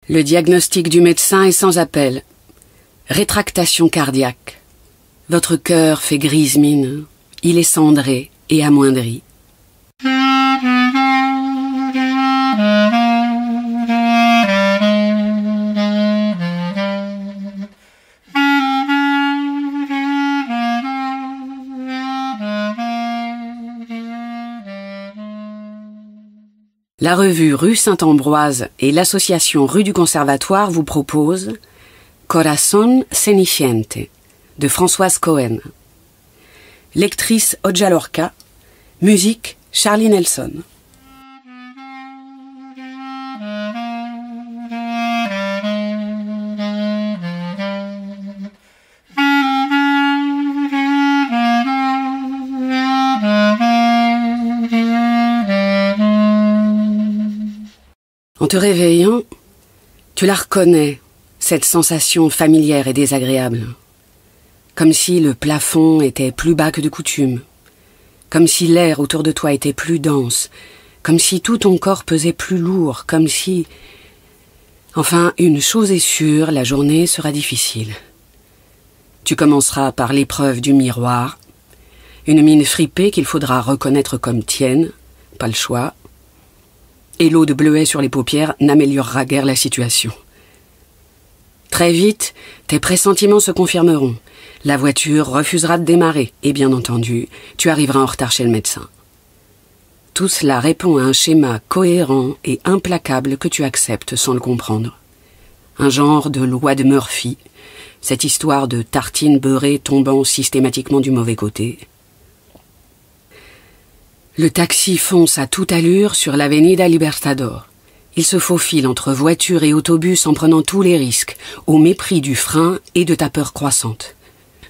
Le diagnostic du médecin est sans appel. Rétractation cardiaque. Votre cœur fait grise mine. Il est cendré et amoindri. La revue Rue Saint-Ambroise et l'association Rue du Conservatoire vous proposent Corazón Ceniciente de Françoise Cohen. Lectrice Odja Lorca. Musique Charlie Nelson. En te réveillant, tu la reconnais, cette sensation familière et désagréable. Comme si le plafond était plus bas que de coutume. Comme si l'air autour de toi était plus dense. Comme si tout ton corps pesait plus lourd. Comme si... Enfin, une chose est sûre, la journée sera difficile. Tu commenceras par l'épreuve du miroir. Une mine fripée qu'il faudra reconnaître comme tienne. Pas le choix. Et l'eau de bleuet sur les paupières n'améliorera guère la situation. Très vite, tes pressentiments se confirmeront. La voiture refusera de démarrer et bien entendu, tu arriveras en retard chez le médecin. Tout cela répond à un schéma cohérent et implacable que tu acceptes sans le comprendre. Un genre de loi de Murphy, cette histoire de tartines beurrées tombant systématiquement du mauvais côté. Le taxi fonce à toute allure sur l'Avenida Libertador. Il se faufile entre voitures et autobus en prenant tous les risques, au mépris du frein et de ta peur croissante.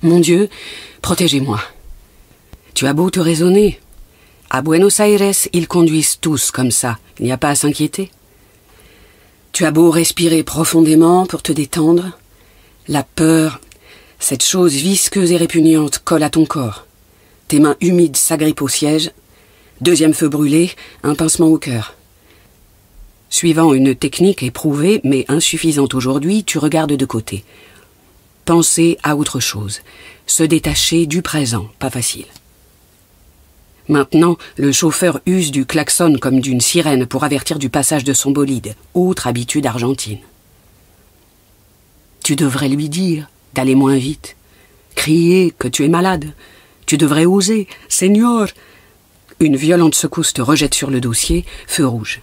Mon Dieu, protégez-moi. Tu as beau te raisonner. À Buenos Aires, ils conduisent tous comme ça. Il n'y a pas à s'inquiéter. Tu as beau respirer profondément pour te détendre. La peur, cette chose visqueuse et répugnante, colle à ton corps. Tes mains humides s'agrippent au siège. Deuxième feu brûlé, un pincement au cœur. Suivant une technique éprouvée, mais insuffisante aujourd'hui, tu regardes de côté. Penser à autre chose. Se détacher du présent, pas facile. Maintenant, le chauffeur use du klaxon comme d'une sirène pour avertir du passage de son bolide, autre habitude argentine. Tu devrais lui dire d'aller moins vite. Crier que tu es malade. Tu devrais oser. Señor. Une violente secousse te rejette sur le dossier, feu rouge.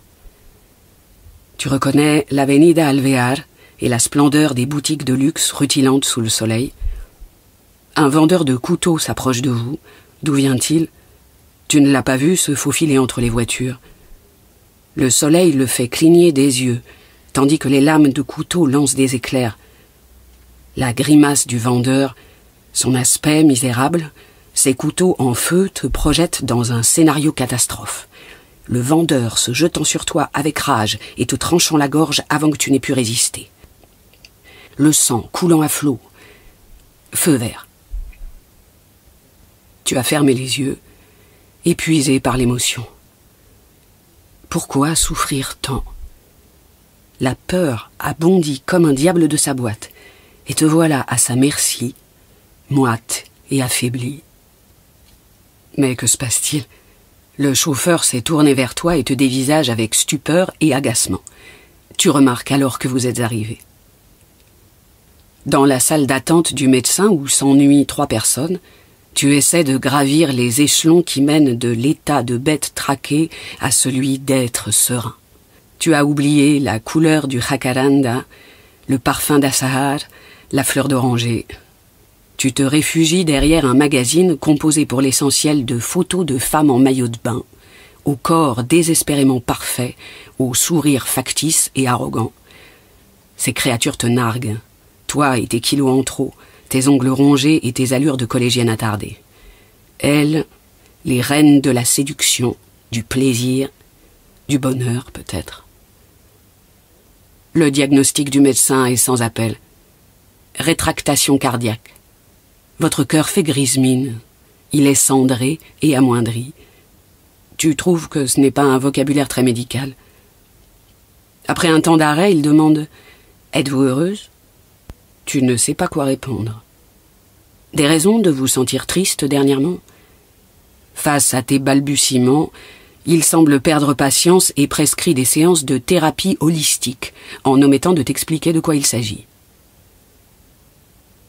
Tu reconnais l'Avenida Alvear et la splendeur des boutiques de luxe rutilantes sous le soleil. Un vendeur de couteaux s'approche de vous. D'où vient-il? Tu ne l'as pas vu se faufiler entre les voitures. Le soleil le fait cligner des yeux, tandis que les lames de couteau lancent des éclairs. La grimace du vendeur, son aspect misérable, ses couteaux en feu te projettent dans un scénario catastrophe. Le vendeur se jetant sur toi avec rage et te tranchant la gorge avant que tu n'aies pu résister. Le sang coulant à flots. Feu vert. Tu as fermé les yeux, épuisé par l'émotion. Pourquoi souffrir tant? La peur a bondi comme un diable de sa boîte, et te voilà à sa merci, moite et affaiblie. Mais que se passe-t-il? Le chauffeur s'est tourné vers toi et te dévisage avec stupeur et agacement. Tu remarques alors que vous êtes arrivé. Dans la salle d'attente du médecin où s'ennuient 3 personnes, tu essaies de gravir les échelons qui mènent de l'état de bête traquée à celui d'être serein. Tu as oublié la couleur du jacaranda, le parfum d'Assahar, la fleur d'oranger. Tu te réfugies derrière un magazine composé pour l'essentiel de photos de femmes en maillot de bain, au corps désespérément parfait, au sourire factice et arrogant. Ces créatures te narguent, toi et tes kilos en trop, tes ongles rongés et tes allures de collégienne attardée. Elles, les reines de la séduction, du plaisir, du bonheur peut-être. Le diagnostic du médecin est sans appel. Rétractation cardiaque. Votre cœur fait grise mine. Il est cendré et amoindri. Tu trouves que ce n'est pas un vocabulaire très médical. Après un temps d'arrêt, il demande « Êtes-vous heureuse ?» Tu ne sais pas quoi répondre. Des raisons de vous sentir triste dernièrement? Face à tes balbutiements, il semble perdre patience et prescrit des séances de thérapie holistique, en omettant de t'expliquer de quoi il s'agit.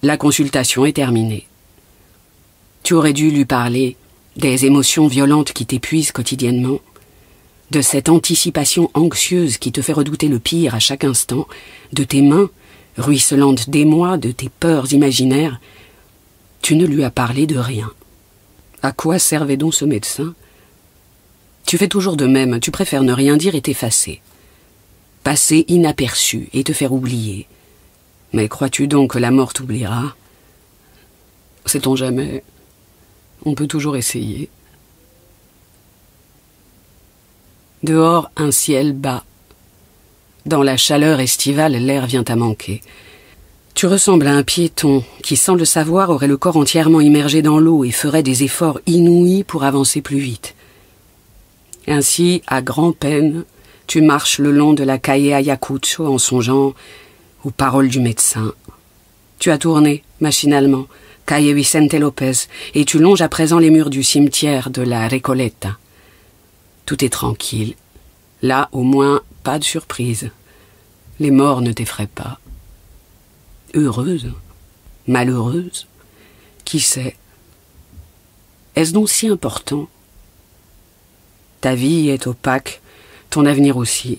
La consultation est terminée. Tu aurais dû lui parler des émotions violentes qui t'épuisent quotidiennement, de cette anticipation anxieuse qui te fait redouter le pire à chaque instant, de tes mains ruisselantes d'émoi, de tes peurs imaginaires. Tu ne lui as parlé de rien. À quoi servait donc ce médecin? Tu fais toujours de même, tu préfères ne rien dire et t'effacer. Passer inaperçu et te faire oublier. Mais crois-tu donc que la mort t'oubliera? Sait-on jamais? On peut toujours essayer. Dehors, un ciel bas. Dans la chaleur estivale, l'air vient à manquer. Tu ressembles à un piéton qui, sans le savoir, aurait le corps entièrement immergé dans l'eau et ferait des efforts inouïs pour avancer plus vite. Ainsi, à grand-peine, tu marches le long de la calle Ayacucho en songeant aux paroles du médecin. Tu as tourné, machinalement, calle Vicente Lopez, et tu longes à présent les murs du cimetière de la Recoleta. Tout est tranquille. Là, au moins, pas de surprise. Les morts ne t'effraient pas. Heureuse? Malheureuse? Qui sait? Est-ce donc si important? Ta vie est opaque, ton avenir aussi.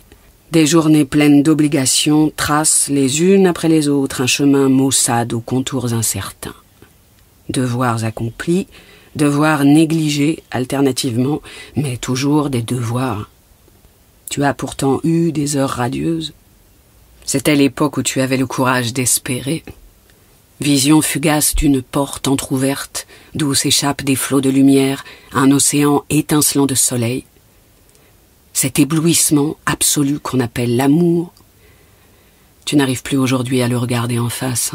Des journées pleines d'obligations tracent les unes après les autres un chemin maussade aux contours incertains. Devoirs accomplis, devoirs négligés alternativement, mais toujours des devoirs. Tu as pourtant eu des heures radieuses. C'était l'époque où tu avais le courage d'espérer. Vision fugace d'une porte entr'ouverte, d'où s'échappent des flots de lumière, un océan étincelant de soleil. Cet éblouissement absolu qu'on appelle l'amour, tu n'arrives plus aujourd'hui à le regarder en face.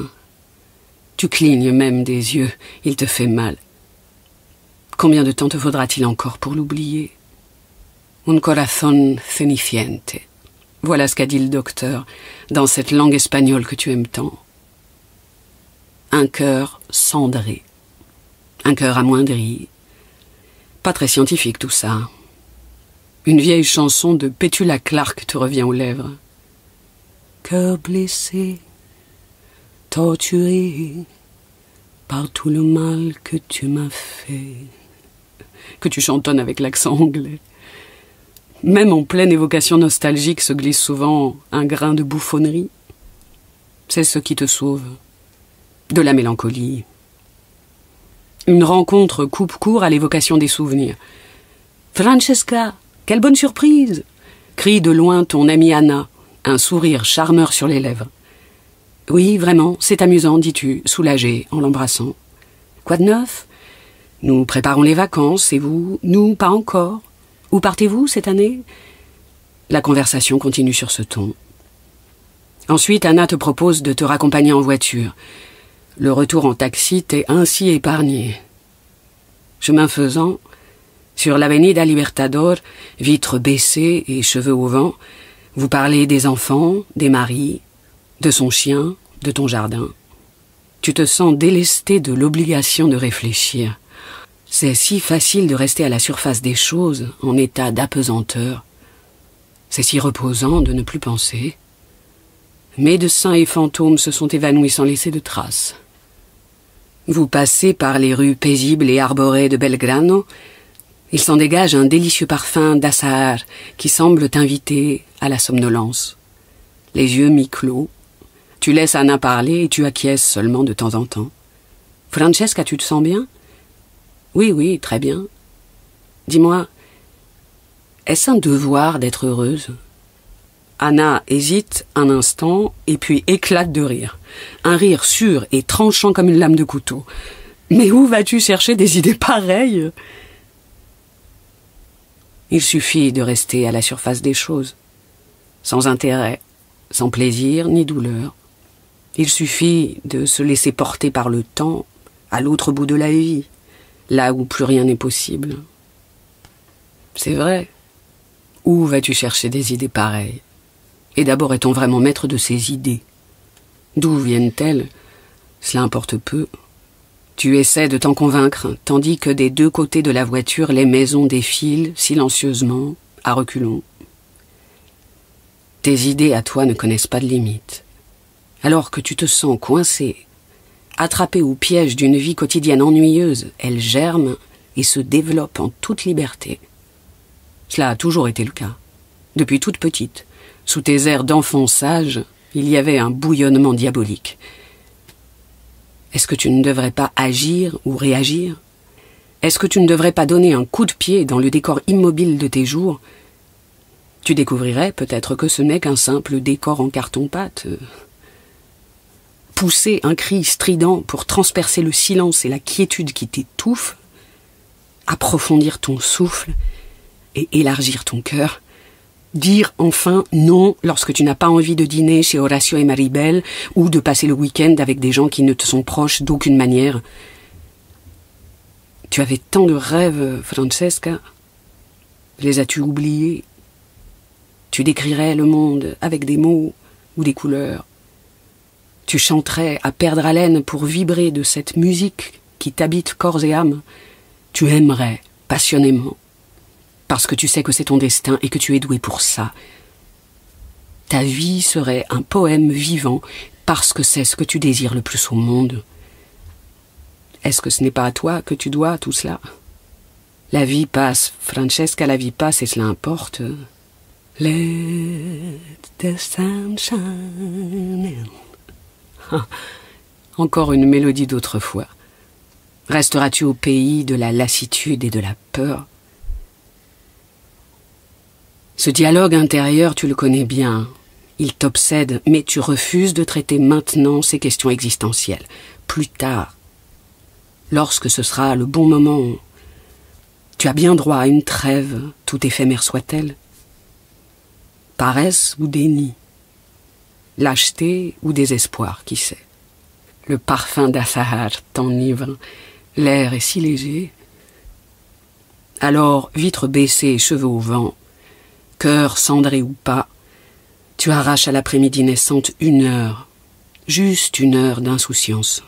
Tu clignes même des yeux, il te fait mal. Combien de temps te faudra-t-il encore pour l'oublier? Un corazón ceniciente. Voilà ce qu'a dit le docteur dans cette langue espagnole que tu aimes tant. Un cœur cendré, un cœur amoindri. Pas très scientifique tout ça. Une vieille chanson de Petula Clark te revient aux lèvres. Cœur blessé, torturé par tout le mal que tu m'as fait. Que tu chantonnes avec l'accent anglais. Même en pleine évocation nostalgique se glisse souvent un grain de bouffonnerie. C'est ce qui te sauve. De la mélancolie. Une rencontre coupe court à l'évocation des souvenirs. « Francesca, quelle bonne surprise !» crie de loin ton amie Anna, un sourire charmeur sur les lèvres. « Oui, vraiment, c'est amusant, dis-tu, soulagée, en l'embrassant. »« Quoi de neuf ? Nous préparons les vacances, et vous, nous, pas encore. Où partez-vous cette année ?» La conversation continue sur ce ton. Ensuite, Anna te propose de te raccompagner en voiture. Le retour en taxi t'est ainsi épargné. Chemin faisant, sur l'Avenida Libertador, vitres baissées et cheveux au vent, vous parlez des enfants, des maris, de son chien, de ton jardin. Tu te sens délesté de l'obligation de réfléchir. C'est si facile de rester à la surface des choses, en état d'apesanteur. C'est si reposant de ne plus penser. Médecins et fantômes se sont évanouis sans laisser de traces. Vous passez par les rues paisibles et arborées de Belgrano. Il s'en dégage un délicieux parfum d'azahar qui semble t'inviter à la somnolence. Les yeux mi-clos, tu laisses Anna parler et tu acquiesces seulement de temps en temps. « Francesca, tu te sens bien ?»« Oui, oui, très bien. Dis-moi, est-ce un devoir d'être heureuse ?» Anna hésite un instant et puis éclate de rire. Un rire sûr et tranchant comme une lame de couteau. « Mais où vas-tu chercher des idées pareilles ?» Il suffit de rester à la surface des choses, sans intérêt, sans plaisir ni douleur. Il suffit de se laisser porter par le temps à l'autre bout de la vie, là où plus rien n'est possible. C'est vrai. Où vas-tu chercher des idées pareilles ? Et d'abord, est-on vraiment maître de ses idées? D'où viennent-elles? Cela importe peu. Tu essaies de t'en convaincre, tandis que des deux côtés de la voiture, les maisons défilent silencieusement, à reculons. Tes idées à toi ne connaissent pas de limite. Alors que tu te sens coincé, attrapé au piège d'une vie quotidienne ennuyeuse, elles germent et se développent en toute liberté. Cela a toujours été le cas. Depuis toute petite, sous tes airs d'enfant sage, il y avait un bouillonnement diabolique. Est-ce que tu ne devrais pas agir ou réagir? Est-ce que tu ne devrais pas donner un coup de pied dans le décor immobile de tes jours? Tu découvrirais peut-être que ce n'est qu'un simple décor en carton-pâte. Pousser un cri strident pour transpercer le silence et la quiétude qui t'étouffent, approfondir ton souffle et élargir ton cœur, dire enfin non lorsque tu n'as pas envie de dîner chez Horacio et Maribel ou de passer le week-end avec des gens qui ne te sont proches d'aucune manière. Tu avais tant de rêves, Francesca. Les as-tu oubliés? Tu décrirais le monde avec des mots ou des couleurs. Tu chanterais à perdre haleine pour vibrer de cette musique qui t'habite corps et âme. Tu aimerais passionnément, parce que tu sais que c'est ton destin et que tu es doué pour ça. Ta vie serait un poème vivant parce que c'est ce que tu désires le plus au monde. Est-ce que ce n'est pas à toi que tu dois tout cela? La vie passe, Francesca, la vie passe et cela importe. Let the sun shine in. Encore une mélodie d'autrefois. Resteras-tu au pays de la lassitude et de la peur? Ce dialogue intérieur, tu le connais bien. Il t'obsède, mais tu refuses de traiter maintenant ces questions existentielles. Plus tard, lorsque ce sera le bon moment, tu as bien droit à une trêve, tout éphémère soit-elle. Paresse ou déni, lâcheté ou désespoir, qui sait. Le parfum d'Assahar t'enivre, l'air est si léger. Alors, vitres baissées, cheveux au vent, cœur cendré ou pas, tu arraches à l'après-midi naissante 1 heure, juste 1 heure d'insouciance.